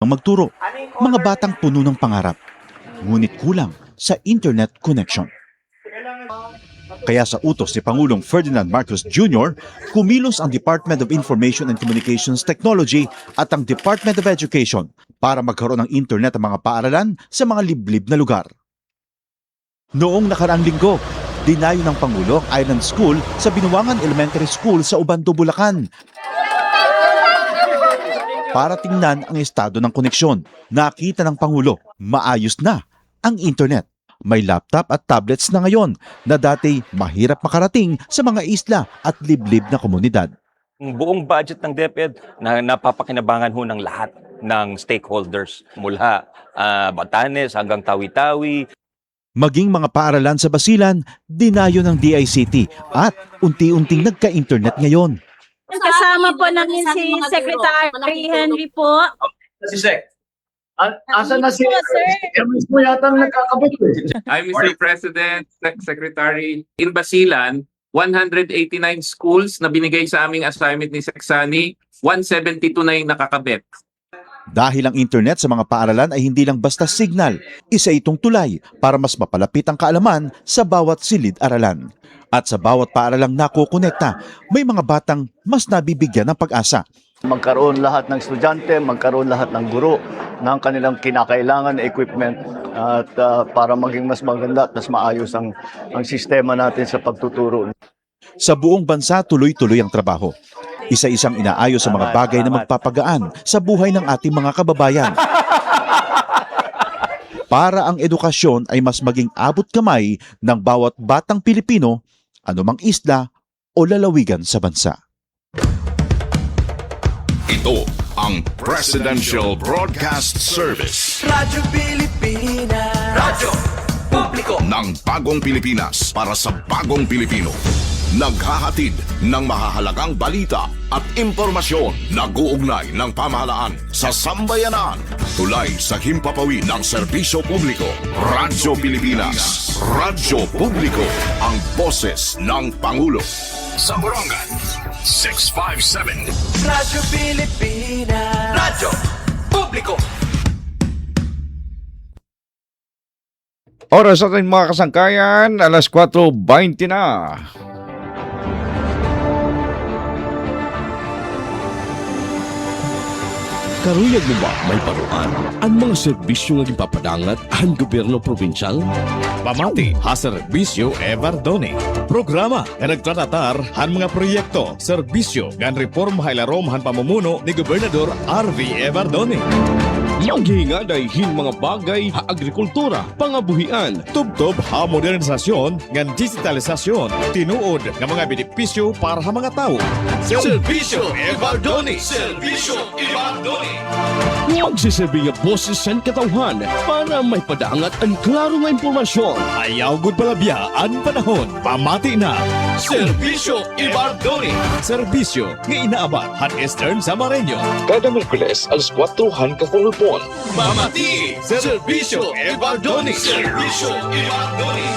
ang magturo. Mga batang puno ng pangarap, ngunit kulang sa internet connection. Kaya sa utos ni Pangulong Ferdinand Marcos Jr., kumilos ang Department of Information and Communications Technology at ang Department of Education para magkaroon ng internet ang mga paaralan sa mga liblib na lugar. Noong nakaraang linggo, dinayo ng Pangulo ang Island School sa Binuangan Elementary School sa Ubando, Bulacan para tingnan ang estado ng koneksyon. Nakita ng Pangulo, maayos na ang internet. May laptop at tablets na ngayon na dati mahirap makarating sa mga isla at liblib na komunidad. Ang buong budget ng DepEd na napapakinabangan ho ng lahat ng stakeholders mula Batanes hanggang Tawi-Tawi. Maging mga paaralan sa Basilan, dinayo ng DICT at unti-unting nagka-internet ngayon. Kasama po namin si Secretary Henry po. Si Sec. Asan na si Sir? Hermes mo yata nakakabit eh. I'm Mr. President, Secretary. In Basilan, 189 schools na binigay sa aming assignment ni Seksani, 172 na yung nakakabit. Dahil ang internet sa mga paaralan ay hindi lang basta signal, isa itong tulay para mas mapalapit ang kaalaman sa bawat silid-aralan. At sa bawat paaralang nakukonekta, may mga batang mas nabibigyan ng pag-asa. Magkaroon lahat ng estudyante, magkaroon lahat ng guro ng kanilang kinakailangan na equipment at para maging mas maganda at mas maayos ang sistema natin sa pagtuturo. Sa buong bansa, tuloy-tuloy ang trabaho. Isa-isang inaayos sa mga bagay na magpapagaan sa buhay ng ating mga kababayan. Para ang edukasyon ay mas maging abot kamay ng bawat batang Pilipino, anumang isla o lalawigan sa bansa. Ito ang Presidential Broadcast Service. Radyo Pilipinas. Radyo Publiko Ng bagong Pilipinas para sa bagong Pilipino. Naghahatid ng mahahalagang balita at impormasyon na guugnay ng pamahalaan sa sambayanan. Tulay sa himpapawid ng serbisyo publiko. Radyo Pilipinas. Radyo Publiko. Ang boses ng Pangulo. Sa Borongan, 657. Radyo Pilipinas. Radyo Publiko. Oras natin mga kasangkayan, alas 4:20 na. Karuyag mo ba may paruan? Ang mga serbisyo nga gipapadangat ang gobyerno probinsyal? Pamati ha serbisyo Evardoni. Programa nga nagtratatar han mga proyekto, serbisyo gan reforma hilarom han pamumuno ni Gobernador R.V. Evardoni. Maghinga dayhin mga bagay ha agrikultura, pangabuhian, Tubtob ha modernisasyon ngan digitalisasyon, tinuod nga mga benepisyo para sa mga tao. Serbisyo Evardoni. Serbisyo Evardoni. magsisabi nga boses sa katawhan para may padangat ang klaro nga impormasyon. Ayaw gud palabya ang panahon. Pamati na. Serbisyo Evardoni. Serbisyo nga inaabat han Eastern Samareño. Kada Merkules alas 4 han kakulupon. Pamati. Serbisyo Evardoni. Serbisyo Evardoni.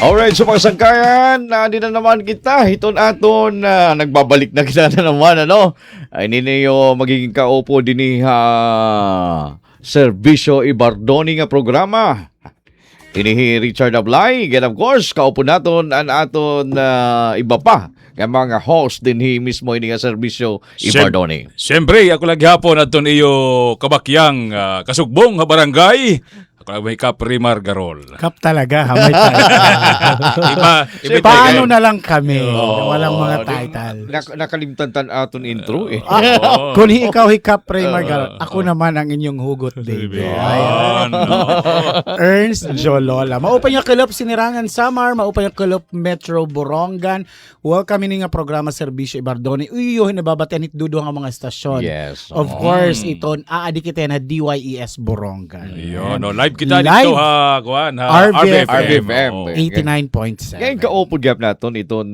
Alright, so mga sangkayan, nandito na naman kita. Hiton aton, nagbabalik na kita na naman, ano? Ay, ninyo magiging kaupo din Serbisyo Evardoni nga programa. Inihi Richard Ablay, and of course, kaupo naton ang aton iba pa. Nga mga host din mismo ini nga Serbisyo Evardoni. Siyempre, ako laghapon aton iyo kabakyang kasugbong nga barangay. Ako lang may Capri Margarol. Kap talaga, hamay talaga. Paano na lang kami? Walang mga title. Nakalimtan aton intro eh. Kung ikaw Capri Margarol, ako naman ang inyong hugot, baby. Ernst Jolola. Maupay nga kalop Sinirangan Samar, maupay nga kalop Metro Borongan. Welcome ini nga programa Serbisyo Evardoni. Uyo, nababatian dudo nga mga estasyon. Yes. Of course, iton aadi kita na DYES Borongan. Yun, no, live live kita Live. dito ha, kuan ha. RBFM. Oo. 89.7. Ngayon kaupod gyap naton itong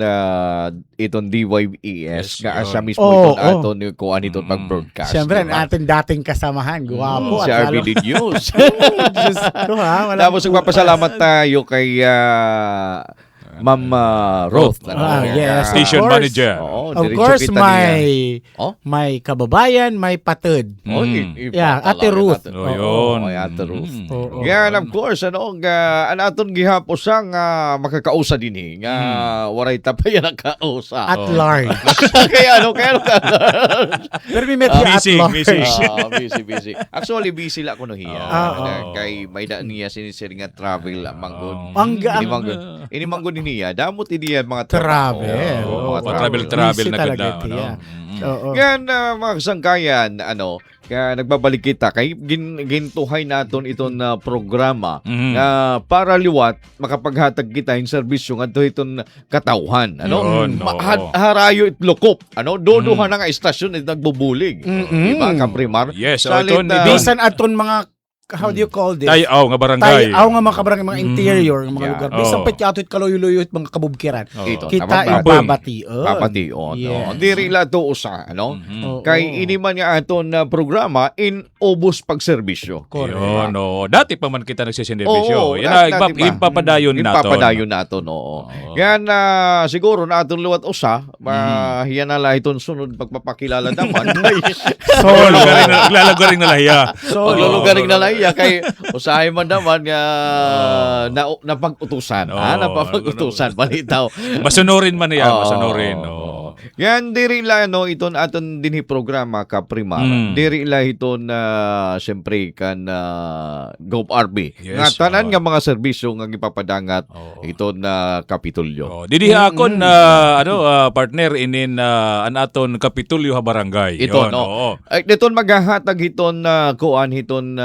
DYES nga asa mismo Oo, itong aton yung kuan itong pag-broadcast. Siyempre, diba? ating dating kasamahan. Guwapo. Si RBD News. Diyos ko ha. Wala Tapos magpapasalamat tayo kay Ma'am Roth. yes. Station of course. manager. Oo, Of diretso course, kita niya. may kababayan, may patid. Oh, Yeah, Ate Ruth. Oh, yun. Ate Ruth. Oo. Yan, of course, anaton gihapos ang makakausa din nga waray tapay na kausa. At large. kaya ano Pero may met at Busy, large. busy. Actually, busy la ko no hiya. Kay may daan niya sinisir nga travel manggon. Ini manggon niya. Damot iniya mga Travel. Mga travel Busy na talaga ganda. ito, yeah. Oo. Yan, mga kasangkayan, kaya nagbabalik kita kay gintuhay naton itong programa nga para liwat makapaghatag kita in serbisyo ngadto itong katawhan harayo itlokop doduha na nga istasyon it nagbubulig diba Kaprimar Yes, salit ito, Bisan aton mga how do you call this? Tayaw nga barangay. Tayaw nga mga kabarangay, mga interior, mga Yeah. lugar. Bisan Oo. petyatot kaloy-loyo at mga kabubkiran. Ito, Kita napapabang. ibabation. Papation. Yes. Diri la to usa, Oo. Kay ini man nga aton programa in ubos pagserbisyo. Yun, no. Dati pa man kita Oo, nagsisindebisyo. dati pa. Ipapadayon nato. Ipapadayon nato, oo. Yan siguro na aton liwat usa, mahiyan na iton sunod pagpapakilala naman. Lalagaring na lahiya. Paglulugaring na lang iya kay usahay man naman nga napag-utusan. Napag-utusan balitaw. Masunurin man yan, masunurin. Yan diri la iton aton dinhi programa ka Primar. Diri la iton syempre kan GovRB. Yes, Nga tanan nga mga serbisyo nga gipapadangat iton Kapitulyo. Didi akon partner inin an aton Kapitulyo ha barangay. Ito Yun, oo. diton maghahatag hiton kuan hiton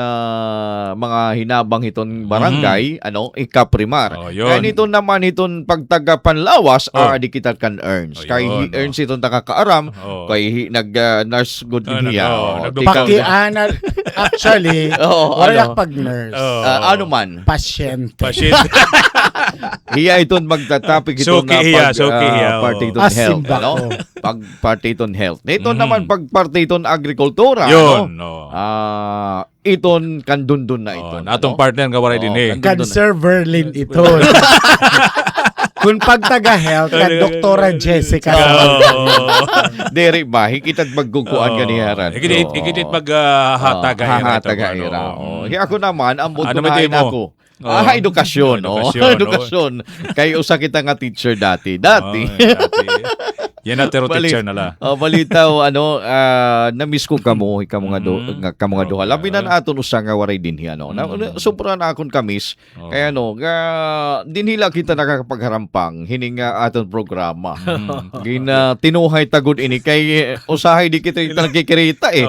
mga hinabang hiton barangay Kaprimar. Yun. Kaya nito naman hiton pagtaga panlawas di kita kan earns. Kay earns iton takakaaram kay nag-nurse good niya. Pakiana, actually, wala pag-nurse. Ano man? Pasyente. Hiya iton magtatapik iton Suki hiya. party iton health. Pag party iton health. Nito naman pag party iton agrikultura. Yun. Iton kandundun na iton. Atong partner nga waray din eh. Cancer Berlin ito. Kung pagtaga-health, kan Doktora Jessica. Dere ba, hikitag magguguan ganiharan. Ikitit maghahataga. Ako naman, ang buto Ano na ba mo? ako. Edukasyon. Edukasyon. Kay usa kita nga teacher dati. Yan na teacher nala. Balitaw na-miss ko kamo nga duha. Labi na aton usa nga waray dinhi sobra na akon kamis. Kaya dinhila kita nakakapagharampang hining aton programa. Tinuhay tagod ini kay usahay di kita nakikirita eh.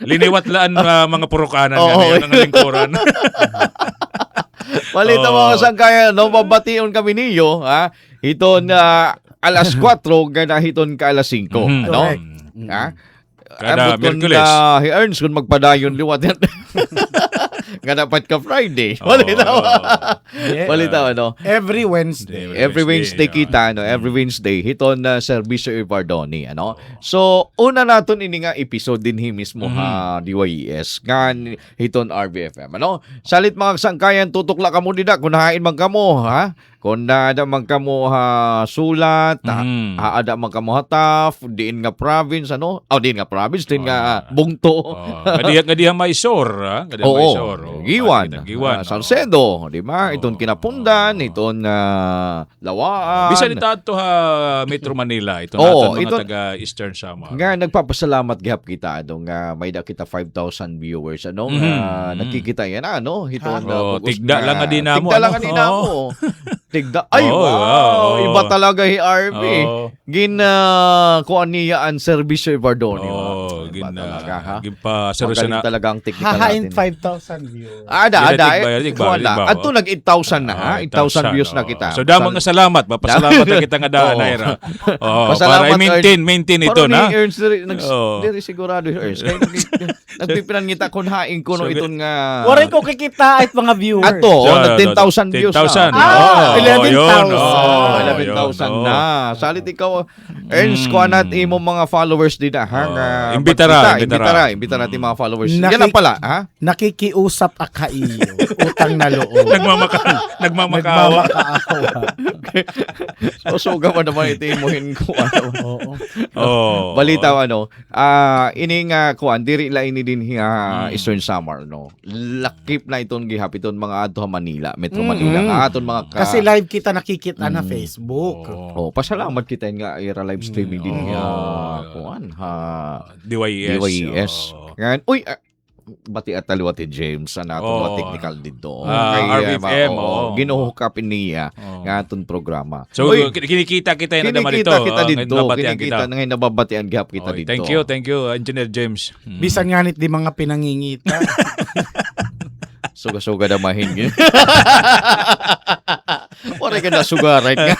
Liniwat laan mga purukanan nga ng lingkuran. Balita mo saan kaya mababation kami niyo hiton alas 4 gana hiton ka alas 5 Kada Merkules. He earns kung magpadayon liwat yan. Nga dapat ka Friday. Balitaw Every Wednesday. Every Wednesday kita every Wednesday hiton serbisyo Ibardoni So una naton ini nga episode dinhi mismo DYES nga hiton RBFM salit mga sangkayan tutok la kamo dida kun hain man kamo kung ada man kamo sulat ada man kamo hataf diin nga province diin nga province diin nga bungto Ngadiha Maysor Giwan Salcedo di ba iton Kinapundan iton Lawaan Bisan ito Metro Manila ito mga taga Eastern Samar nga nagpapasalamat gihap kita nga may da kita 5,000 viewers nakikita yan hiton tigda lang nga din namo tigda ay wow iba talaga RB kuan niya ang serbisyo Ibardoni ginpa-seryoso Magaling na. talaga ang technical Hahain natin. 5,000 views. Wala. Ato nag 8,000 na ha. 8,000 views na kita. So damang nga salamat, mapasalamat na kita nga daan Naira. Oh, Pasalamat, para maintain ito Parang na. ni Ernst Oo. diri sigurado Ernst. Kaya nagpipinan kita kung hain ko no So, iton nga. Waray ko kikita at mga viewers. Ato, nag 10,000 views 10,000. Ah, 11,000. Oh, 11,000 na. Salit ikaw, Ernst, kuha natin imong mga followers din na. Ha? Imbita natin mga followers. Yan lang pala, ha? Nakikiusap akaiyo. Utang na loob. Nagmamakaawa. So, gawa naman itimuhin ko. Oo. Oh. Balita ining kuan diri la ini din Eastern Samar no. Lakip na iton gihapiton mga adto Manila, Metro Manila aton mga Kasi live kita nakikita na Facebook. pasalamat kita nga ira live streaming din kuan DYES. Yan. Uy, bati at taliwati James nato technical dito. RFM ginuhukapin niya nga aton programa. So kinikita kita na naman dito. Kinikita nga nababatian gihap kita dito. Thank you Engineer James. Bisan nganit di mga pinangingita. Suga-suga na mahin. Wala ka na suga right nga.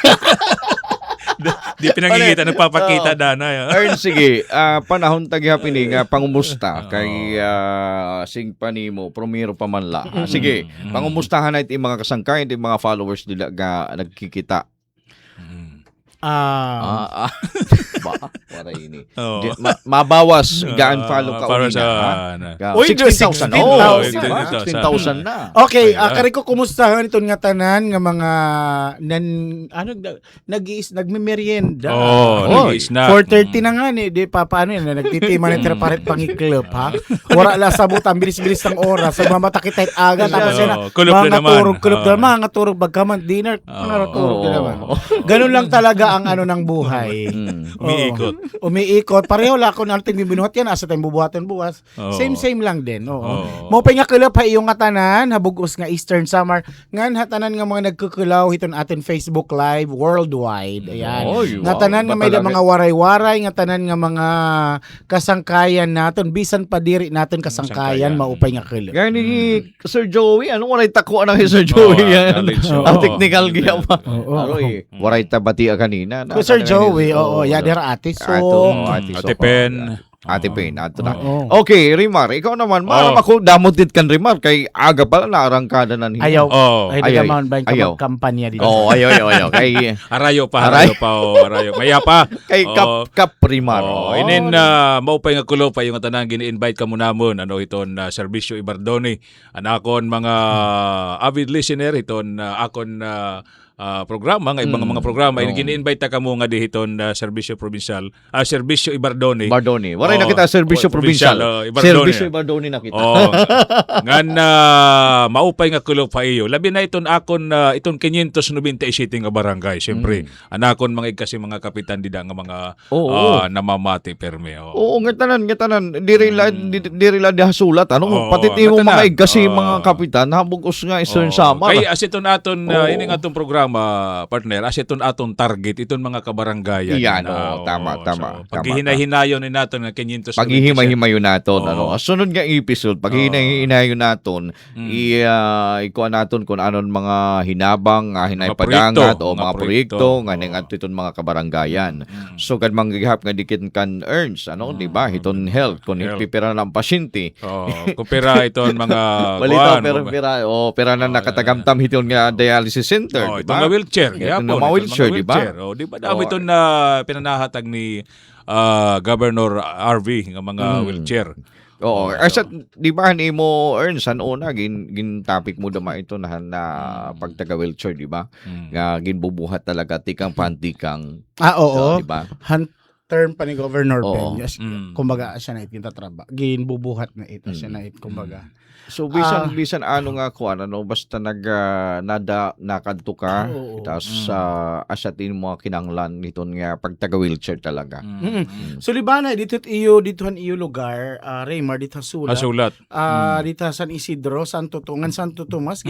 Di pinangingita, nagpapakita na. Ernst, sige, panahon taghapin nga pangumusta kay sing panimo promero pa man la. Sige, pangumustahan na iti mga kasangkayan, iti mga followers nila nga nagkikita. Para ini. Mabawas gaan follow ka para unina. sa 16,000. 16,000 na. Okay, kari ko kumustahan iton nga tanan nga mga nagmemerienda. Nag-snack. 4:30 na nga ni di pa paano yan nagtitima ng tiraparet pangiklub ha. Wala la sabot ang bilis-bilis ng oras. Sa mamata kita aga tapos yan. Kulog na naman. Mga turog bagkaman dinner, mga turog na naman. Ganun lang talaga ang ano ng buhay. Umiikot. Pareho la ko natin binuhat yan asa tayong bubuhatan buwas. Same lang din. Mo pa nga kulap ha iyong ngatanan habugos nga Eastern Summer ngan hatanan nga mga nagkukulaw hiton atin Facebook Live worldwide. Ayan. Ngatanan nga may mga waray-waray ngatanan nga mga kasangkayan naton bisan pa diri naton kasangkayan maupay nga kulap. Gani Sir Joey, ano waray tako na Sir Joey yan? Ang technical gyud. Waray tabati kanina. Sir Joey, yadera ate so. Ate Pen. Ato na. Okay, Rimar, ikaw naman, ako damotit kan Rimar, kay aga pala naarangkada na niya. Ayaw. Ay, naman ba yung kampanya dito? Ayaw. Kay, Arayo pa. Maya pa. Kay Kap Rimar. Inin, maupay nga kulo pa yung tanang gini-invite ka muna mo, iton Serbisyo Ibardone. Anakon mga avid listener, iton akon programa nga ibang mga programa gini-invite ka mo nga dihiton Serbisyo Provincial Serbisyo Ibardone. Waray na kita Serbisyo Provincial. Serbisyo Ibardone na kita. Ngan maupay nga kulo pa iyo. Labi na iton akon iton 597 nga barangay. Siyempre, anakon mga kasi mga kapitan dida nga mga namamati perme. Nga tanan diri la dihasulat pati ti mo mga igkasi mga kapitan habugos nga Eastern Samar. Kay asiton aton ini nga atong programa partner asiton aton target iton mga kabarangayan. Yan, tama. Paghihinayon ni naton nga 500. Paghihimay-himayon naton sunod nga episode paghihinayon naton ikuan naton kung anon mga hinabang hinay padangat o mga proyekto nga ning iton mga kabarangayan. So kad manggihap nga dikit kan earns di ba hiton health kun ipipira ng pasyente. Kupira iton mga balita pera na nakatagamtam hiton nga dialysis center, di ba? Mga wheelchair. Mga wheelchair, di ba? Di ba dami ito na pinanahatag ni Governor RV ng mga wheelchair. Asat di ba ni mo earn san una gin topic mo dama ito na pagtaga wheelchair, di ba? Nga ginbubuhat talaga tikang pantikang. Oo. Di ba? Term pa ni Governor Ben. Yes, kumbaga siya na itinta traba. Ginbubuhat na ito siya na kumbaga. So bisan ano nga ko basta nakadto ka tapos asatin mo kinanglan niton nga pagtaga wheelchair talaga. So libana ditohan iyo lugar Raymar dito Sulat. Dito San Isidro, Santo Tomas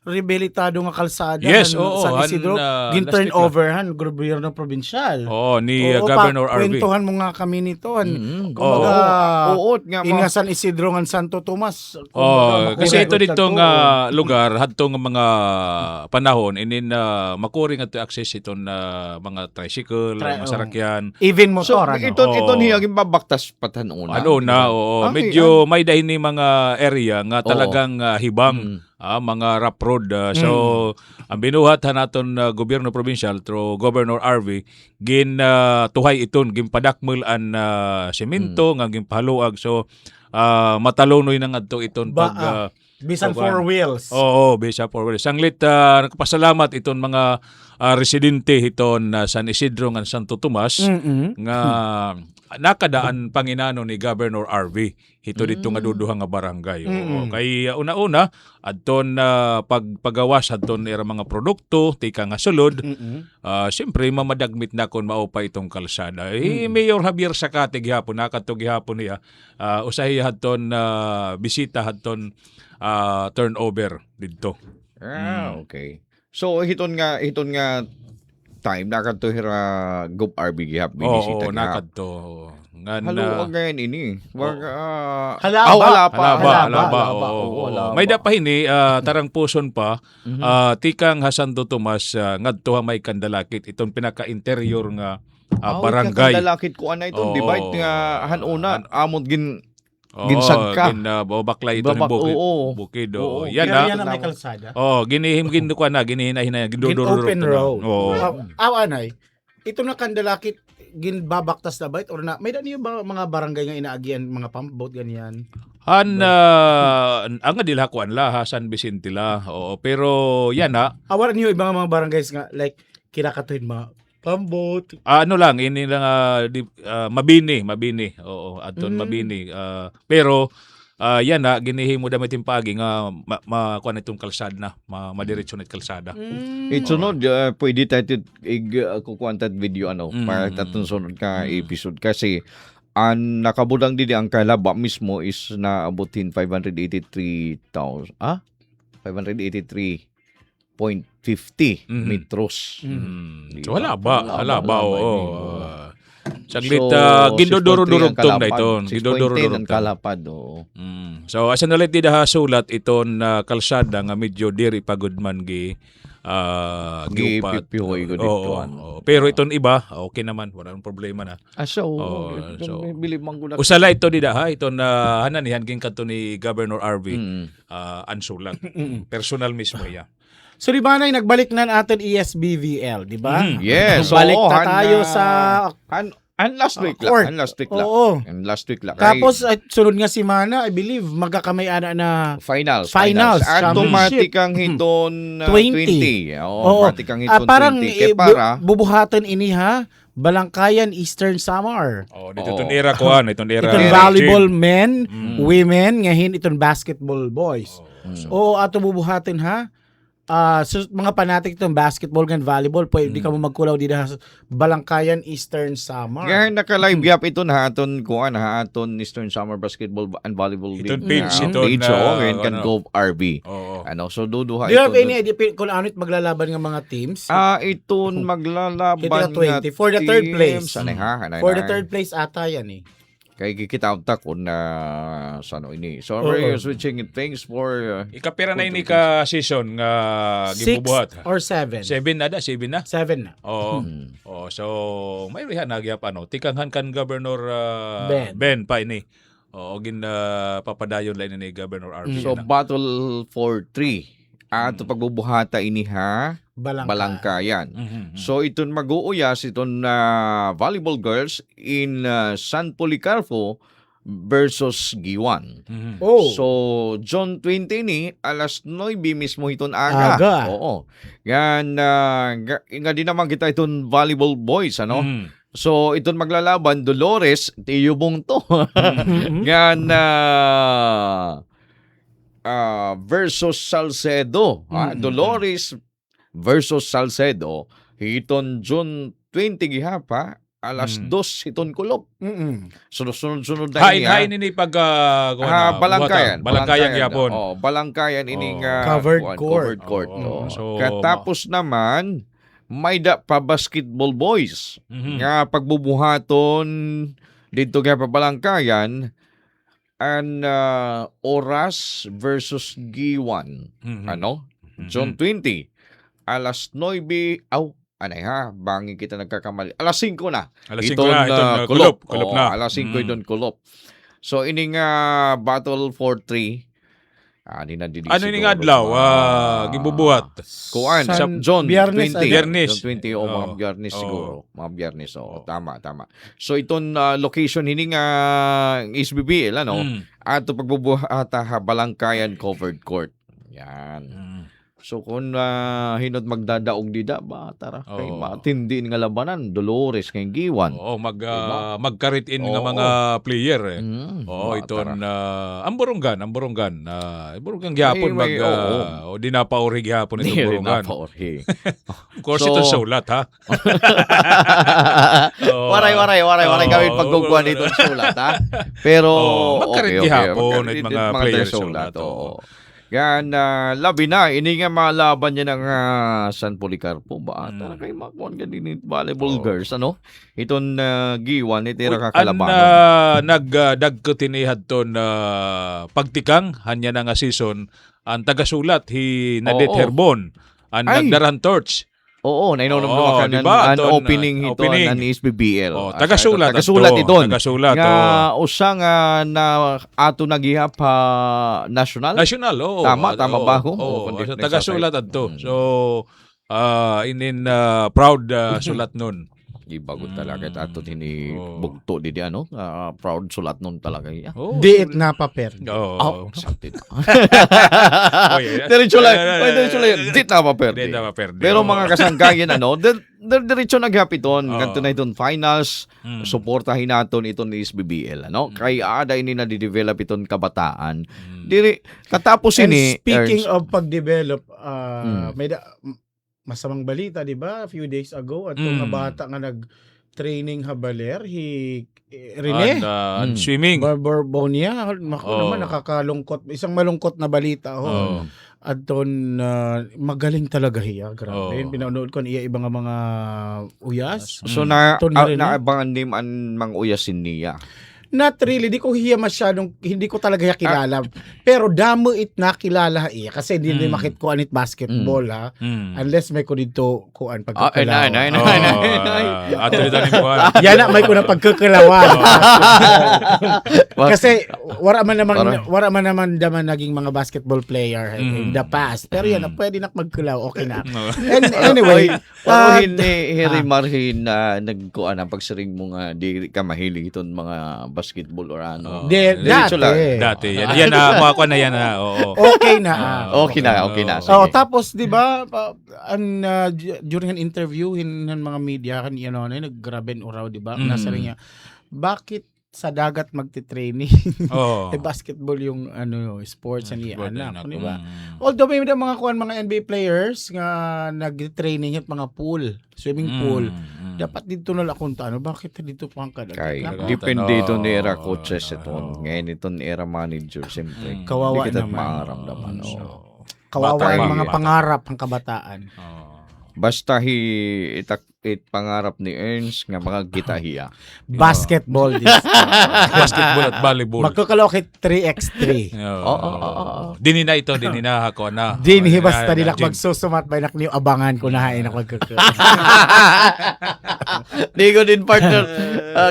rehabilitado nga kalsada Yes, San Isidro gin turn over gobyerno probinsyal. Ni Governor RV. Kwentuhan mo nga kami nito. Oo. Kumbaga, Oo, nga mo. in nga San Isidro ng Santo Tomas. Kasi ito ditong lugar hadtong mga panahon inin makuri nga to access iton mga tricycle, masakyan. Even So, motor. iton hiyagin babaktas patanuna. Ano na, oo. Okay, Medyo may dahin ni mga area nga talagang hibang, mga rough road. So, ang binuhat naton gobyerno provincial through Governor RV, tuhay iton, ginpadakmel an semento, nga ginpahaluag. So, matalonoy na nga to iton pag... Bisan four wheels. Oo, bisa four wheels. Sanglit, nakapasalamat iton mga residente iton San Isidro ng Santo Tomas nga nakadaan panginano ni Governor RV hito dito nga duduhang nga barangay. Oo. Kay una-una adton paggawas adton ira mga produkto tika nga sulod. Siyempre mamadagmit na kon mao pa itong kalsada. Mayor Javier Sacate gihapon nakadto gihapon niya usahay hadton bisita hadton turnover dito. Okay. So hiton nga time nakadto hira Gov RB gihap binisita. Oo, nakadto. Halo again ini. Halaba. May dapahini tarang puson pa tikang Santo Tomas ngadto may kandalakit iton pinaka-interior nga barangay. Kandalakit ko ana iton divide nga hanuna amot ginsag ka. Baklay ito ng bukid. Yan na may kalsada. Ginihim ko na, ginihina, gindudururok. Open road. Oo. Anay, ito na kandalakit, ginbabaktas na bait or na, may dani yung mga barangay nga inaagian, mga pump boat, ganyan? Ang adila ko anla, San Vicente la. Oo, pero yan Awaran niyo ibang mga barangays nga, like, kinakatuhin mga pambot. Ano lang, ini lang mabini. Oo, aton mabini. Pero yan ginihimo damit yung pagi nga makuha itong kalsada na, madiretso na kalsada. Itsunod, pwede tayo kukuantat video para tatong sunod ka episode kasi ang nakabudang didi ang kalaba mismo is naabutin 583,000 583.50 metros. So halaba oo. Saglit gindodoro-durog tong na iton. Gindodoro-durog kalapad. So asa na ulit daha sulat iton kalsada nga medyo diri pagudman giupat. Pero iton iba okay naman, wala nang problema na. Usala ito daha iton hananihan ging kadto ni Governor RV ansulat. Personal mismo ya. So di ba nagbalik na natin ESBVL, di ba? Yes. Balik tayo sa last week lang. Last week lang. Tapos sunod nga si Mana, I believe magkakamay-ana na finals. Championship. Automatic ang hiton 20. Automatic ang hiton 20. Parang para bubuhatan ini Balangkayan Eastern Samar. Dito itong era ko itong era. Itong volleyball men, women, ngahin itong basketball boys. Ato bubuhatin so, mga panatik itong basketball and volleyball, pwede ka mo magkulaw dito sa Balangkayan Eastern Samar. Ngayon naka-live yap ito aton Eastern Summer Basketball and Volleyball League. Itong page ngayon kan Gov RB. So duduha ito. Do you have any idea kung ano maglalaban ng mga teams? Iton maglalaban nga for the third place. For the third place ata yan Kay kikita ko na ini. So we're switching things for ikapira na ini ka season nga gibubuhat. 6 or 7. 7 na. 7 na. So may rihan nagyap tikanghan kan Governor Ben pa ini. Papadayon lang ni Governor RV. So battle for 3. Ato pagbubuhata ini Balangkayan. So iton mag-uuyas iton volleyball girls in San Policarpo versus Giwan. So John 20 ni alas 9 mismo iton aga. Oo. Gan nga din naman kita iton volleyball boys So iton maglalaban Dolores tiyubong to. Gan versus Salcedo. Dolores versus Salcedo. Hiton June 20 gihapa. Alas 2 hiton kulop. Sunod-sunod na niya. Hain ini pag Balangkayan. Balangkayan gyapon. Balangkayan ini covered court. So katapos naman may da pa basketball boys Mhm. nga pagbubuhaton dito nga Pabalangkayan an Oras versus Giwan. Mhm. Ano? June 20. Alas 9, anay ha, bangin kita nagkakamali. Alas 5 na. Alas 5 na, itong kulop Oo, na. alas 5 Mm. itong kulop. So, ining battle for 3, di na dili Ano ini siguro, nga adlaw? Gibubuhat. Kuan, sa San- John Biyernes, 20. Biyernes. John 20 o mga Oo. Biyernes Oo. siguro. Mga Biyernes, Oo. tama. So, itong location hining SBBL, ano? Mm. Ato pagbubuhata Balangkayan Covered Court. Yan. Mm. So kung hinod magdadaog dida ba tara kay Oo. matindi nga labanan Dolores kay Giwan. Oo, Diba? magkarit in nga Oo. mga player eh. Oo, ba, iton tara. amboronggan. Burunggan gyapon May- o di na pauri gyapon Di itong rin burunggan. napaorhi. Of course So- ito sulat ha. Oo. Waray kami Oo. pagkukuan dito ng sulat ha. Pero magkarit gihapon at mga player sulat. Oo. Yan, labi na. Ini nga malaban niya ng San Policarpo ba? Tara kay makuan ka din volleyball girls, ano? Iton Giwan, itira kakalabanan. Nagdagkutinihad ton pagtikang hanya na nga season ang tagasulat Nadet Oo. Herbon ang Ay! nagdaran torch. Oo, nainom Oo, naman ka diba? an Aton, opening ito opening. ng SBBL. Oh, tagasulat Tagasulat ato. iton. Tagasulat, Nga oo. usang na ato nagihap national. National, oo. Tama ba ako? Oo, Kundi so, may tagasulat sasay. adto. So, proud sulat nun. Ibagot talaga ato tini Oo. bugto di ano. Proud sulat nun talaga iya. Oh, Di it na paper. Oo. sakit. Oy, Diretso lang. Di na pa perde. Di na maperde. Pero Oo. mga kasangkayan diretso naghapiton. Oo. Ganito na itong finals. Mm. Suportahin naton itong SBBL. Ano? Kay ada ini na di-develop itong kabataan. Mm. Diri katapos And ini speaking Ernst, of pag-develop, Mm. may masamang balita, di ba? A few days ago, at Mm. mga bata nga nag-training habaler, Rene, And, swimming. Barbonia, naku Oo. naman, nakakalungkot. Isang malungkot na balita. Oo. At doon, magaling talaga hiya. Grabe. Oo. Pinanood ko niya ibang mga uyas. so na Ito na rin, naabangan nim an mang uyasin niya. Not really, di ko hiya masyadong, hindi ko talaga hiya kilala. Pero damo it na kilala iya. Kasi hindi Mm. makit ko anit basketball ha. Mm. Unless may ko dito kuan Nay. pagkakalawan. Ato dito ni Juan. Yan na may ko na pagkakalawan. Kasi Parang- wala man naman daman naging mga basketball player in Mm. the past. Pero yan na pwede na magkulaw, okay na. No. And anyway, Pero hindi Marhin na nagkuan ang pagsiring mo nga di ka mahilig iton mga basketball or ano. Diretso lang. Dati. Yan na, mga ko na yan na. Oo. Okay na. Okay na. Sige. Oh, tapos 'di ba during an interview ng mga media kan naggraben oraw 'di ba? Mm. Nasa rin niya. Bakit sa dagat magte-training? Oo. Basketball yung sports ni anak, di ba? Mm. Although may mga NBA players nga nag-training at mga pool, swimming pool. Dapat dito na lakon bakit dito pa ang kada? Kay Nako. depende ito ni era Oo, coaches no. ito. Ngayon ito ni era manager siyempre. Kawawa Hindi kita naman. maaramdaman. Kawawa Bata ang pa. mga pangarap ng kabataan. Basta pangarap ni Ernst nga mga gitahiya. Basketball this. Basketball at volleyball. Magkakalokit 3x3. Oo. Dini na ito, dini na ako na. Dinhi basta Jim. nila magsusumat ba nakniyo abangan ko na hain ako magkaka. Di ko din partner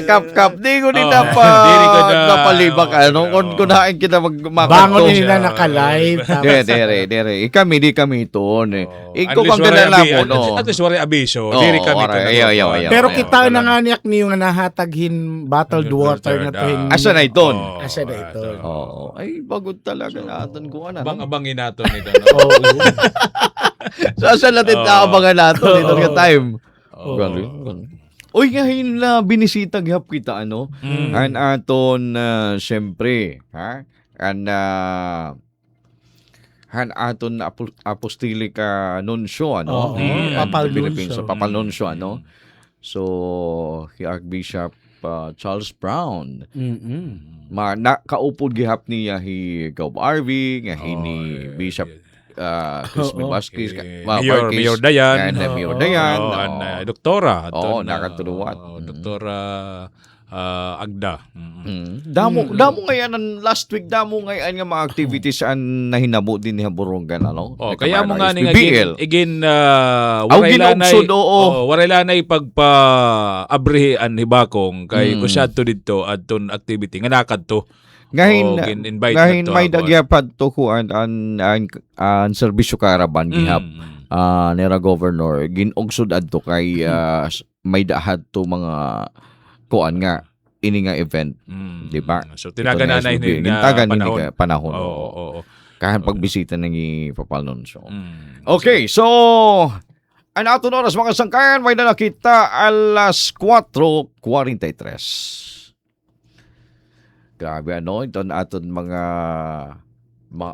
kap di ko din Oo. Dili ko na- napalibak ano Oo. kung kunain kita magmakanto. Bangon nila naka-live. Dere. Di kami ito. Ikaw At kang least ganala wari mo, no? At least wari abiso. Oo, Diri kami wari. ito. Ayaw. Pero Ayaw, kita wala. na nga niyak niyo nga nahataghin bottled water na to. Asa na iton? Asa na iton? Oo. Ay, bagod talaga natin ko ano. Abang-abangin nato nito. Oo. Sasa natin Oo. naabangan natin dito nga time. Oo. Uy, ngayon na binisita gihap kita ano. Mm. An aton syempre, ha? Han aton apostolic nuncio ano Oo, ni Papal Philippines, Nuncio. Papal Nuncio ano. So, si Archbishop Charles Brown Mm-mm. nakaupod gihap niya Gov. RV nga ni Bishop Crispin Vasquez, Mayor Dayan. Mayor Dayan. Doktora. Nakatuluwat. Doktora Agda. Damo ngayon ang last week ngayon nga mga activities an nahinabo din ni Haborongan Kaya mo nga ni SBBL. again oo. waray lanay pagpa-abrihan hibakong kay kusyadto didto adton activity nga nakadto. Ngayon invite may dagyapad to kuan an serbisyo karaban gihap nera governor ginugsod adto kay may dahat to mga kuan nga ini nga event, di ba? So tinagananay ni panahon. Oo. Kahit pagbisita ng ipapalon. So. Okay, so ang aton oras mga sangkayan may na nakita alas 4:43. Grabe ito aton mga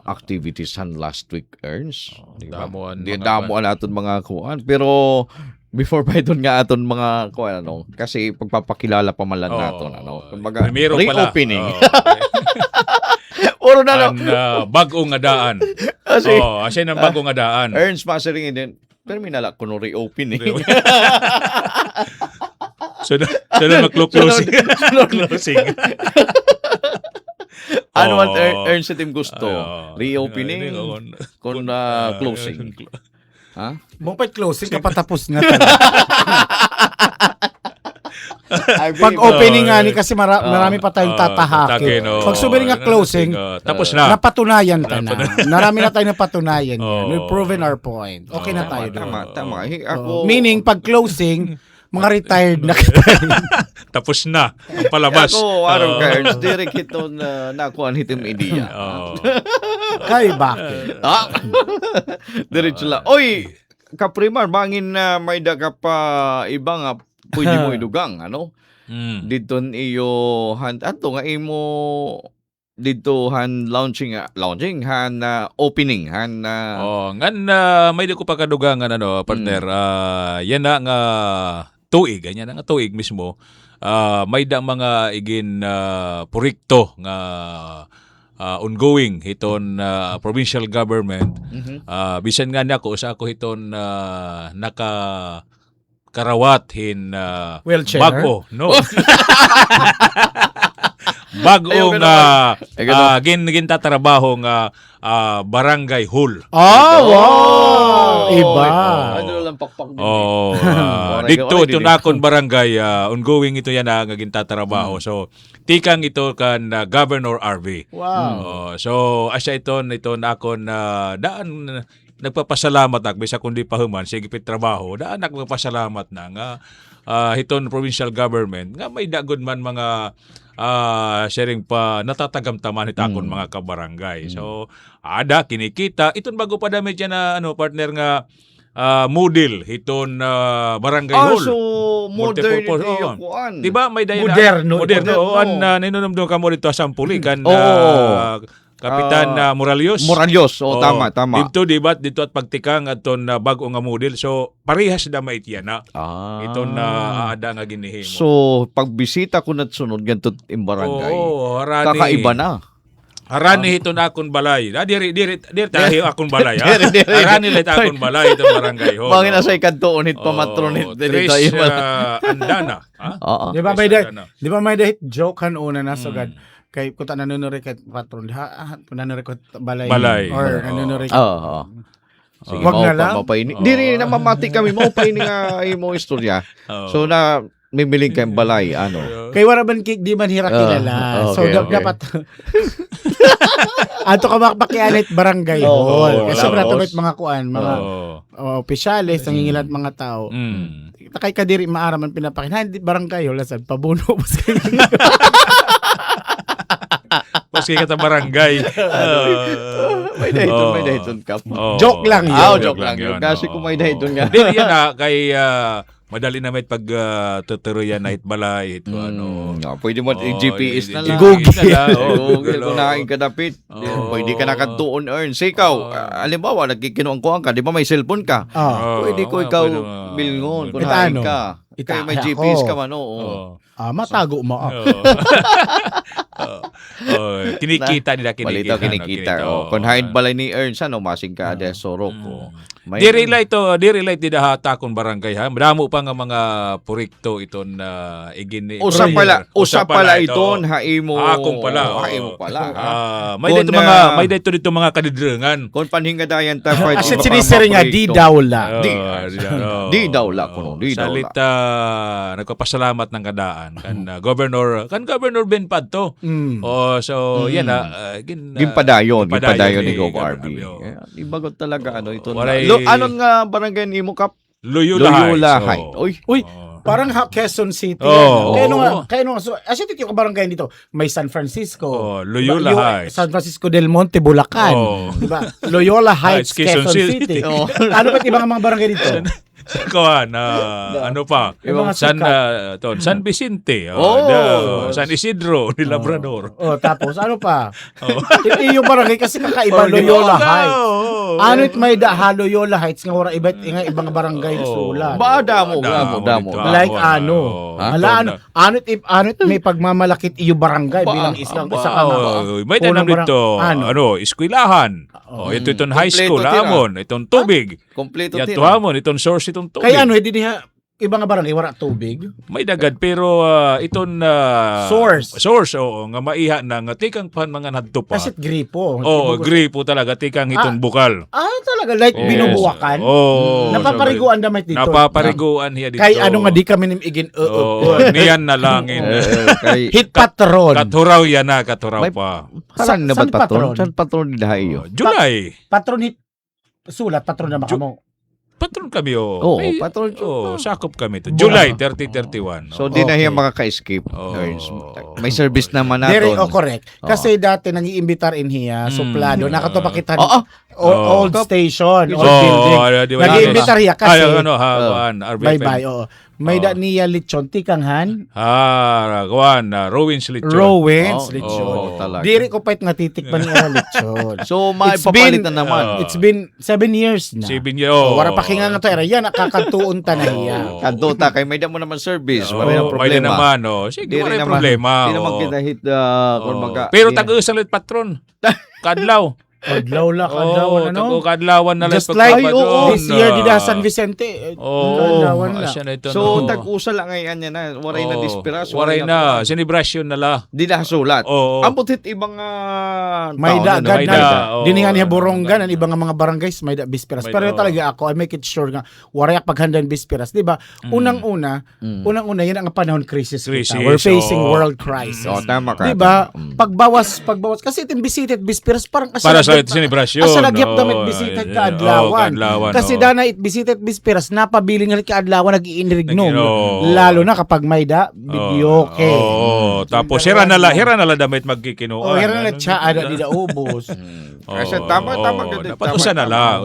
activities last week earns. Damuan aton mga kuan pero before pa ito nga aton mga kuan kasi pagpapakilala pa man lang naton kumbaga reopening. Oro na bagong adaan. Kasi ng bagong adaan. Earns Mastering din. Terminal ako no reopening. So na mag-closing. Ano ang Earns sa team gusto? Reopening kung closing. Ha? Mong closing kapatapos nga. Pag opening nga ni kasi marami pa tayong tatahakin. Pag sumili nga closing, tapos na. Napatunayan ka na. Marami na tayong napatunayan yan. We've proven our point. Okay na tayo doon. Tama. Meaning, pag closing, mga retired na kita. Tapos na ang palabas. Ako, araw ka, Ernst, direct ito na nakuha hitim idea. Kay bakit? Diretso lang. Oy, kaprimar, bangin na may daga pa iba nga pwede mo idugang, Dito iyo ato nga imo dito launching opening ngan may di ko pa kadugangan partner. Yan na nga tuig, ganyan nga tuig mismo. May da mga igin proyekto nga ongoing hiton provincial government. Bisan nga nako sa ako hiton karawat hin bago bagong gintatrabaho nga barangay hall. Wow! Iba. Dito ito na akong barangay ongoing ito yan nga gintatrabaho. So tikang ito kan Governor RV. Wow. So asya ito na akong daan nagpapasalamat bisa kundi pahuman sige pit trabaho daan nagpapasalamat na nga hiton provincial government nga may dagod man mga sharing pa natatagamtaman itakon mga kabarangay. So ada kinikita iton bago pa dami dyan na partner nga model hiton barangay hall. So modern diba may dayon moderno ninunumdum ka mo dito asampuli kan Kapitan Moralios. Tama. Dito dibat dito at pagtikang aton bago nga model. So parehas na maitiyana. Ito na aada nga ginihimo. So pagbisita ko nat sunod ganto im barangay. Kakaiba na. Harani ito na akong balay. Diri tayo akong balay. Harani let akong balay itong barangay hall. Bangin na sa ikantuunit pamatronit. Trish Andana. Di ba may dahit joke una na sugad. Kay kuta nanunuri kay patron nanunuri ko balay or nanunuri sige, wag na lang diri na mamati kami mo pa ini nga imo istorya. So na mimiling kay balay kay wala man di man hira kilala. So dapat ato ka makpakianit barangay hall kasi brato mga kuan mga opisyales nangingilat mga tao. Kay kadiri maaraman pinapakin hindi barangay hall sad pabuno Paski ka ta barangay. May dahiton ka. Joke lang yun. Joke lang yun. Kasi kung may dahiton nga. Dili yan kay madali na may pag tuturuyan na hitbalay. Pwede mo GPS na lang. Google. Kung nakikadapit. Pwede ka nakatuon earn. Ikaw, alimbawa, nagkikinuang-kuang ka. Di ba may cellphone ka? Pwede ko ikaw bilngon. Kung nahin ka. Kaya may GPS ka man. matago mo. Kinikita nila Balita kinikita. Kung hain balay ni Ernst, masing ka de sorok ko. Di relate di hatakon barangay ha. Madamo pa nga mga proyekto iton na igini. Usa pala iton haimo. Akong pala. Haimo pala. May dito mga kadidrengan. Kung panhingadayan ta fight. Asin sinisiri nga di dawla. Di dawla kuno, di dawla. Salita nagpapasalamat ng kadaan kan Governor Ben Padto. So yan Gimpadayon ni Gov. RB. Ibagot talaga ito. Anong nga barangay ni mo Kap? Loyola Heights. Uy, parang Quezon City. Kaya no, so asya tito ka barangay dito. May San Francisco. Loyola Heights. San Francisco del Monte, Bulacan. Diba? Loyola Heights, Quezon City. Ano ba ibang mga barangay dito? Ano pa? San Vicente, San Isidro ni Labrador. Tapos ano pa? Yung barangay kasi kakaiba Loyola Heights. Ano may Loyola Heights nga wala ibang barangay sulat. Damo. Like may pagmamalakit iyo barangay bilang isang isa ka may tanam dito. Eskwelahan. Ito itong high school amon, itong tubig. Kompleto Yato hamon itong source itong tubig. Kaya hindi niya ibang barangay wala tubig. May dagad pero itong source nga maiha na nga tikang pan mga nadto pa. Kasi gripo. Gripo talaga tikang itong bukal. Talaga like binubuwakan. Napapariguan damay dito. Napapariguan hiya dito. Kay ano nga di kami nimigin niyan na langin. Hit patron. Katuraw yan na, katuraw pa. Saan na ba patron? Saan patron nila iyo? July. Patron hit sulat patron na makamo. Patron kami patron. Sakop kami to. July 30-31. So di na hiya makaka-escape. May service naman natin. Correct. Kasi dati nangiimbitar in hiya suplado. Nakatopakitan old station, old building. Nangiimbitar hiya kasi. Bye-bye. May da niya lechon tikanghan. Rowens lechon. Rowens lechon. Diri ko pait nga titikman niya lechon. So maipapalitan naman. It's been 7 years na. 7 years. Wala pa kinga nga to era yan nakakantuon ta na hiya. Kanto ta kay may da mo naman service, wala na May problema. naman sige wala problema. Di naman kita hit pero tag-usalit patron. Kadlaw. Kadlawan ano? Kadlawan na lang. Just like this year dida San Vicente. Kadlawan na. So tag-usa lang ngayon yan na. Waray na disperas. Waray na. Celebration na la. Di na sulat. Ambot hit ibang may dagad na. Dini nga niya Borongan ang ibang mga barangays may da bisperas. Pero talaga ako I make it sure nga waray paghanda ng bisperas, di ba? Unang-una yan ang panahon crisis. We're facing world crisis. Tama ka. Di ba? Pagbawas kasi itin bisita bisperas parang sa celebration. Asa nagyap damit bisita kaadlawan. Kasi dana it bisita bisperas napabiling nga kaadlawan nag-iinrignom. Lalo na kapag may video tapos hira na la damit magkikinuan. Hira na siya ada di da ubos. Kasi tama usa na la.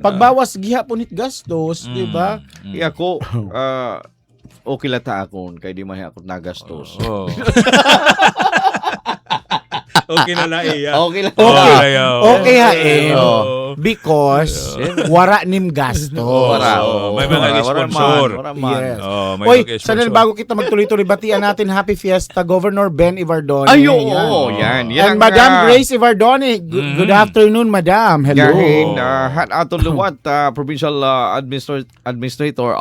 Pagbawas gihapon it gastos, di ba? Ako okay la ta akon kay di man ako nagastos. Okay na la iya. Okay ha because wara nim gasto. May mga sponsor. Sanel bago kita magtuloy-tuloy batian natin Happy Fiesta Governor Ben Ivardone. Yan. And Madam Grace Ivardone. Good afternoon, Madam. Hello. Hat aton luwat Provincial Administrator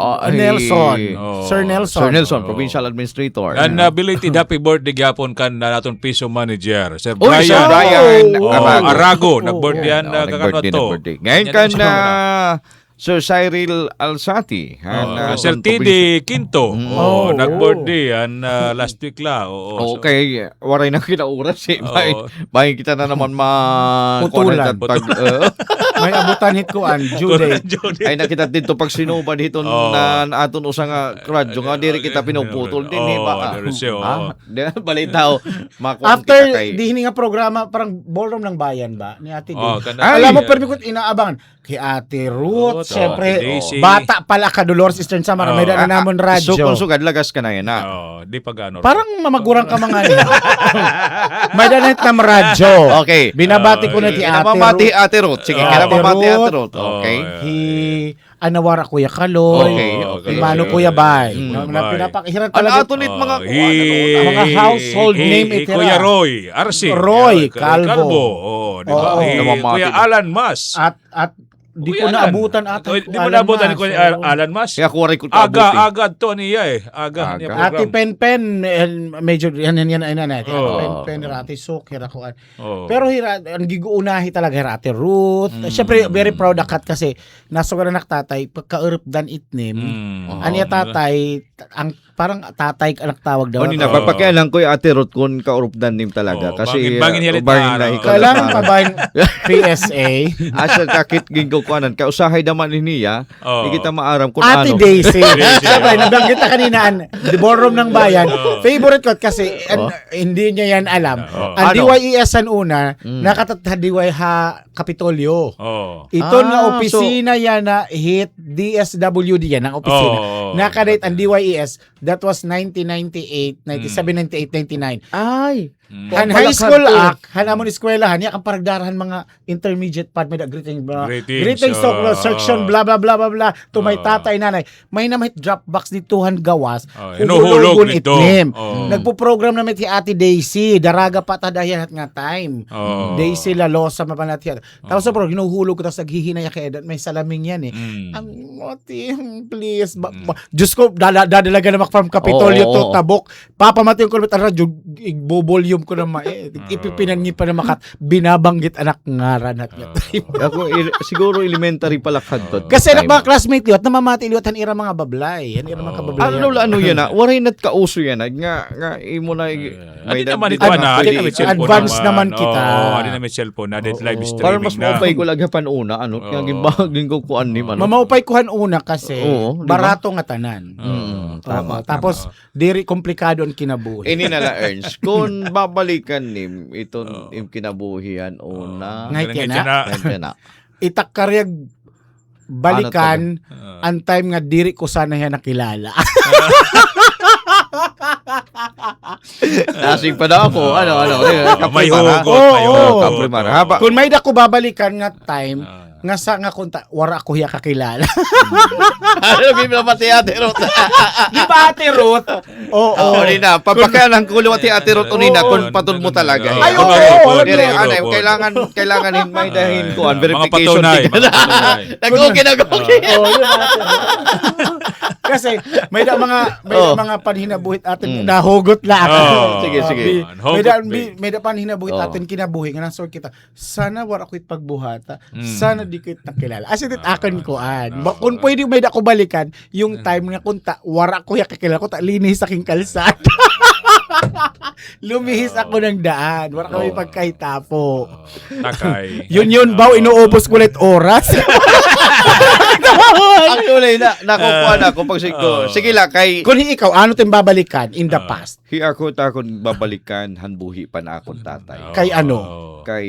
Sir Nelson, Provincial Administrator. And belated happy birthday gyapon kan naton piso manager. Sir Brian Arago nag-birthday yan kakanato. Ngayon kan Sir Cyril Alsati. Sir Tidi Quinto. Nag-birthday yan last week la. Okay, waray na kinauras bahay kita na naman putulan. May abutan hit ko due date. Ay nakita dito pag sinuba dito na aton usang radyo nga diri kita pinuputol din ba? Balita after dihin nga programa parang ballroom ng bayan ba ni Ate Dee. Alam mo pero ko inaabangan kay Ate Ruth, syempre bata pala ka Dolores Eastern Samar may daan namon radyo. So kung sugad lagas ka na yan di pa gano. Parang mamagurang ka mga niya. May daan na radyo. Okay. Binabati ko na ti Ate Ruth. Ate Ruth. Sige, Pamati Ate Ate Ruth. Ruth. Okay. Hi Anawara Kuya Kaloy. Okay. Mano Kuya Bay. Mm, Na Bay. pinapakihiran Ano talaga. ato nit mga mga household name itira. Kuya Roy, Arsi. Roy, Calvo. Calvo. Oh, di ba? Oo. Namamati Kuya na. Alan Mas. At di Kuya ko Alan. naabutan ata. Di mo naabutan ni Kuya Alan Mas? Kaya ko rin ko Aga to niya eh. Aga niya Ate program. Pen medyo yan Oh. Pen Rati Sok hira ko. Oh. Pero ang giguunahi talaga hira Ate Ruth. Syempre very proud akat kasi nasugan anak tatay pagka-urp dan itnim. Aniya tatay ang parang tatay anak tawag daw. Ano na papakialam ko yung Ate Ruth kung kaurupdan nim talaga kasi bangin hilit bangin na, na Kailangan pa ba yung PSA? Asa kakit gingo ko anan kausahay naman niya Oh. di kita maaram kung Ate ano. Daisy. Sabay, nabanggit na kanina, the ballroom ng bayan. Favorite ko kasi hindi niya yan alam. Ang Ano? DYES an una, nakatatadiway ha Kapitolyo. Oh. Ito nga Ah, opisina yan na hit DSWD yan ang opisina. Oh. Nakadate ang DYES, that was 1998, 97, 98, 99. Ay. Han high school han amon eskwelahan ya kan paragdarahan mga intermediate pad may greeting Greetings, section blah blah blah blah blah to may tatay nanay may namay drop box dituhan gawas hinuhulog nito. itnim Oh. nagpo-program namin si Ate Daisy daraga pa ta dayan nga time Oh. Daisy Lalosa mapanat yan tapos pro hinuhulog ko tapos naghihinay kay Edan may salaming yan eh moti please Diyos ko dadalaga na from Kapitolyo to Tabok papamati ko na radyo igbobolyum ko na ipipinan niya pa na makat binabanggit anak ngaran at nga time. Ako siguro elementary pala kadto. Kasi anak mga classmate liwat namamati liwat han ira mga bablay. Yan ira mga kabablay. Ano yan na? Waray nat kauso yan nga imo na Adi naman ito na, adi naman cellphone advance naman naman. kita. Adi naman cellphone na, live streaming Para mas na. maupay ko lagapan una kaya gimbagin ko kuan ni man. Mamaupay kuhan una kasi Oo, di ba? barato nga tanan. Tama. Tapos diri komplikado ang kinabuhi. Ini na la Ernst kung babalikan nim iton im kinabuhian una. Ngay Na. Itak karyag balikan ang time nga diri ko sana yan nakilala. Nasing pa daw ako. Ano. May Kaprimara. hugot. Kaprimara. Haba. Kung may dako babalikan nga time nga sa nga kunta wara ko hiya kakilala. Ano bibla pati Ate Ruth? Di ba Ate Ruth? Oo. Nina, papakayanan ko liwat ti Ate Ruth nina kung patul mo talaga. Ay, oo. Kailangan may dahin ko Mga verification. patunay. Nag-okay. Kasi may mga panhinabuhit atin nahugot la ako. Sige. May da panhinabuhit atin kinabuhi nga nasor kita. Sana wala ko pagbuhata. Sana di ko nakilala. As in akin ko kung pwede may da ko balikan yung time nga kunta wala ko ya kakilala ko ta linis sa king kalsada. Lumihis ako ng daan. Wala kami pagkahitapo. Takay. Yun baw inuubos ko ulit oras. Actually, nakukuha na ako pag sige lang, kay... Kung ikaw, ano tayong babalikan in the past? Ako babalikan, hanbuhi pa na akong tatay. Kay ano? Kay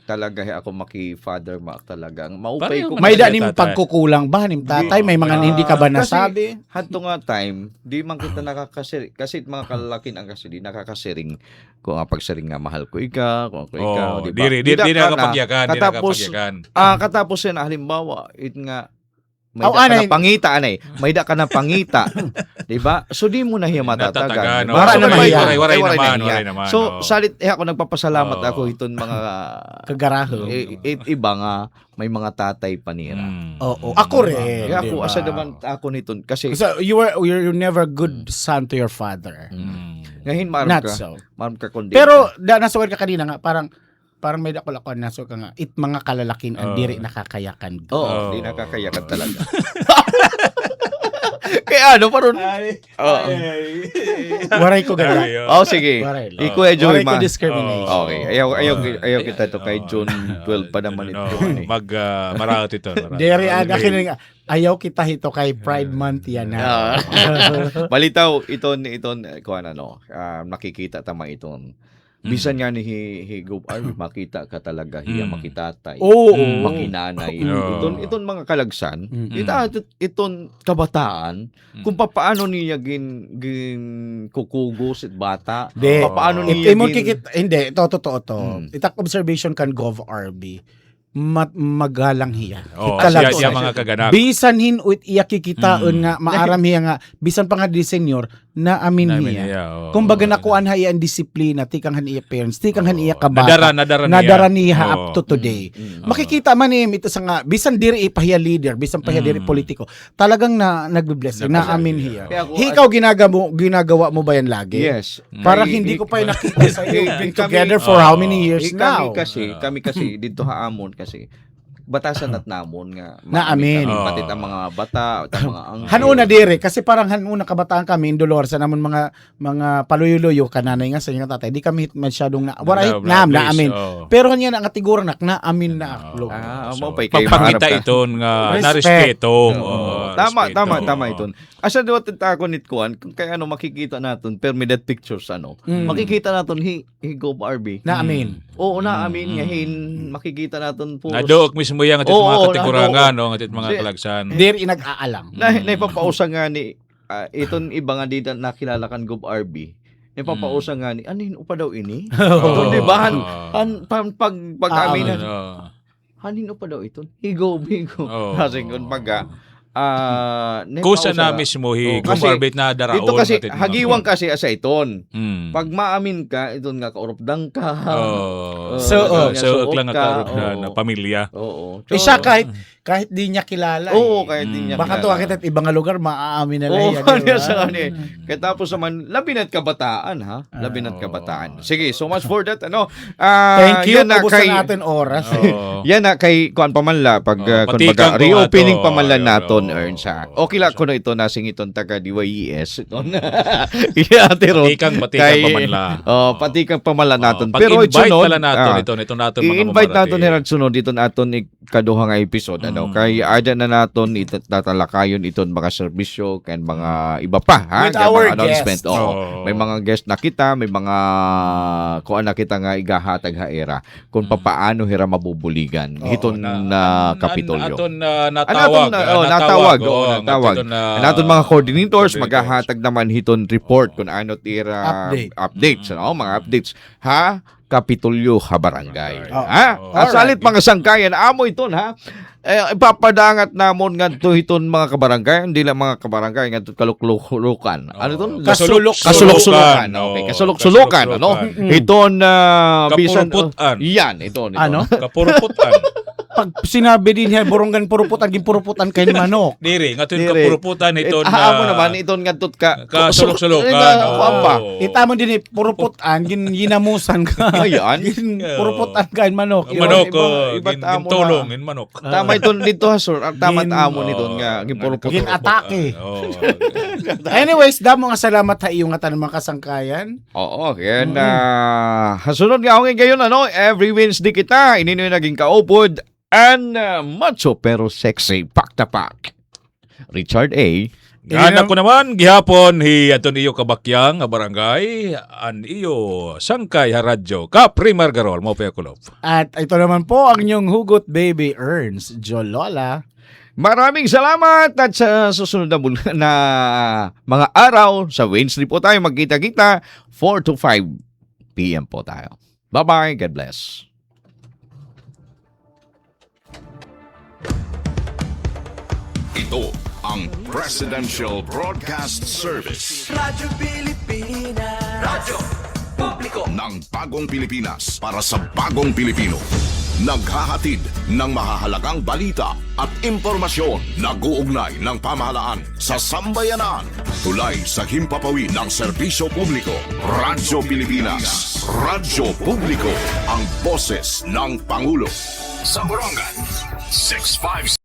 talaga ako maki-father ma talaga. Maupay ko. May danim pagkukulang ba? Nim tatay, may mga hindi ka ba nasabi? Kasi, hadto nga time, di man kita nakakasiring. Kasi mga kalalakin ang kasi di nakakasiring. Kung ang pagsiring nga, mahal ko ikaw, kung ako ikaw, di ba? Di nakapagyakan. Katapos yan, halimbawa, nga, may Oh, da ka anay. na pangita, anay. May da ka na pangita. Di ba? So, di mo na hiya matatagan. Natatagan. Wala na mahiya. Waray naman. So, salit ako nagpapasalamat ako iton mga Kagaraho. iba nga may mga tatay panira. Oo. Ako rin. Kaya ako diba? asa naman ako niton kasi So, you're never a good son to your father. ngayon Not so. maram ka kundi. Pero nasuwar ka kanina nga, parang may dakol-akon nasuwar ka nga, mga kalalakin ang diri nakakayakan. Oo, di nakakayakan talaga. Kaya ano, parang... Waray ko ganda. Sige. Waray Joy, ko discrimination. Okay. Ayaw kita to kay June 12 pa naman ito. Marakot ito. Dere, akin nga, ayaw kita hito kay Pride Month yan. Balitaw, iton, kung ano, nakikita tama iton. Bisan nga ni higop ay makita ka talaga hiya makitatay. Makinanay. Iton mga kalagsan. Iton kabataan kung paano niya gin kukugos at bata. Paano niya hindi, ito totoo to. Itak observation kan Gov RB. magalang hiya. Oh, Kalag- siya mga kaganak. Bisan hinuit iya kikitaon nga maaram hiya nga bisan pa nga di senior na amin Namin hiya. niya, Kumbaga nakuan hiya ang disiplina, tikang han iya parents, tikang han iya kabata. Nadara niya niya. up to today. Makikita man ito sa nga bisan diri ipahiya leader, bisan pahiya diri politiko. Talagang nagbe-bless na amin hiya. Kaya ako- Ikaw ginagawa mo ba yan lagi? Yes. Parang hindi ko pa yung nakita sa iyo. We've been together for how many years now? Kami kasi dito haamon kasi batasan at namon nga Na amin. pati ang mga bata at ang mga angel. Hanuna dire kasi parang hanuna kabataan kami in Dolores sa namon mga paluyo-luyo kananay nga sa inyo tatay di kami masyadong na waray na amin. Pero kanya na nga tiguran na amin na aklo. Mo pa kayo Pagpangita iton nga narespeto. Tama iton. Asa do takon nit kuan kung kay ano makikita naton permanent pictures makikita naton go Barbie. Na amin. Oo na amin nga makikita naton po. Nadook mismo yan at mga katikurangan, no? At mga kalagsan. Dire inag-aalang. Naipapausa nga ni iton iba nga dito nakilala kan Gob RB. Naipapausa nga ni anin upa daw ini? Di ba? Pag amin hanin upa daw iton? Higo. Kasi kung kusa na mismo kumbarbit na daraon. Dito kasi hagiwang kasi asa iton. Pag maamin ka iton nga kaurupdang ka. So lang nga na pamilya. Oo. Isa kahit di niya kilala. Oo, kahit di niya baka kilala. to kahit ibang lugar maaamin na lang yan. Kaya tapos naman labinat kabataan ha. Labinat kabataan. Sige, so much for that Thank you. Ubusan natin oras. Yan na kay kuan pamanla pag kumbaga reopening pamanla naton earn sa. Okay lang kuno ito nasing iton taga DYES iton. Patikang pamanla. Patikang pamanla naton. Pero sunod naton naton i-invite naton ni sunod dito naton ikaduha nga episode kay ada na naton tatalakayon iton mga serbisyo ken mga iba pa ha with our announcement. guests. May mga guest na kita, may mga kuan na kita nga igahatag haera kung papaano hira mabubuligan hiton na kapitolyo. Natawag. Naton mga coordinators maghahatag naman hiton report kung ano tira updates, mga updates ha Kapitolyo Habarangay. At salit mga sangkayan amo iton ha. Ipapadangat namon ngadto hiton mga kabarangay, hindi lang mga kabarangay ngadto kalukluklukan. Ano iton? Kasulok-sulukan. Okay, kasulok-sulukan Hiton bisan yan iton. Ano? Kapuruputan. Pag sinabi din niya burunggan puruputan gipuruputan kay manok. Diri ngadto kapuruputan iton amo naman iton ngadto kasulok-sulukan. Itamo din puruputan ginamusan ka. Ayan. Puruputan kay manok. Manok gintulong in manok. Tama iton dito hasur. Tama amo niton nga gipuruputan. Ginatake. Anyways, damo nga salamat ha iyo nga tanang mga kasangkayan. Oo, kaya hasunod nga ako ngayon every Wednesday kita ininoy naging kaupod and macho pero sexy pack to pack. Richard A. Anak ko naman, gihapon, aton iyo kabakyang, barangay, an iyo sangkay radyo, Kapri Margarol, mo pa kulop. At ito naman po ang inyong hugot baby Ernst Jolola. Maraming salamat at sa susunod na mga araw sa Wednesday po tayo magkita-kita 4 to 5 p.m. po tayo. Bye-bye. God bless. Ito ang Presidential Broadcast Service. Radyo Pilipinas. Radyo Publiko. Ng bagong Pilipinas para sa bagong Pilipino. Naghahatid ng mahahalagang balita at impormasyon na guugnay ng pamahalaan sa sambayanan. Tulay sa himpapawid ng serbisyo publiko. Radyo Pilipinas. Radyo Publiko. Ang boses ng Pangulo. Sa Borongan, 656.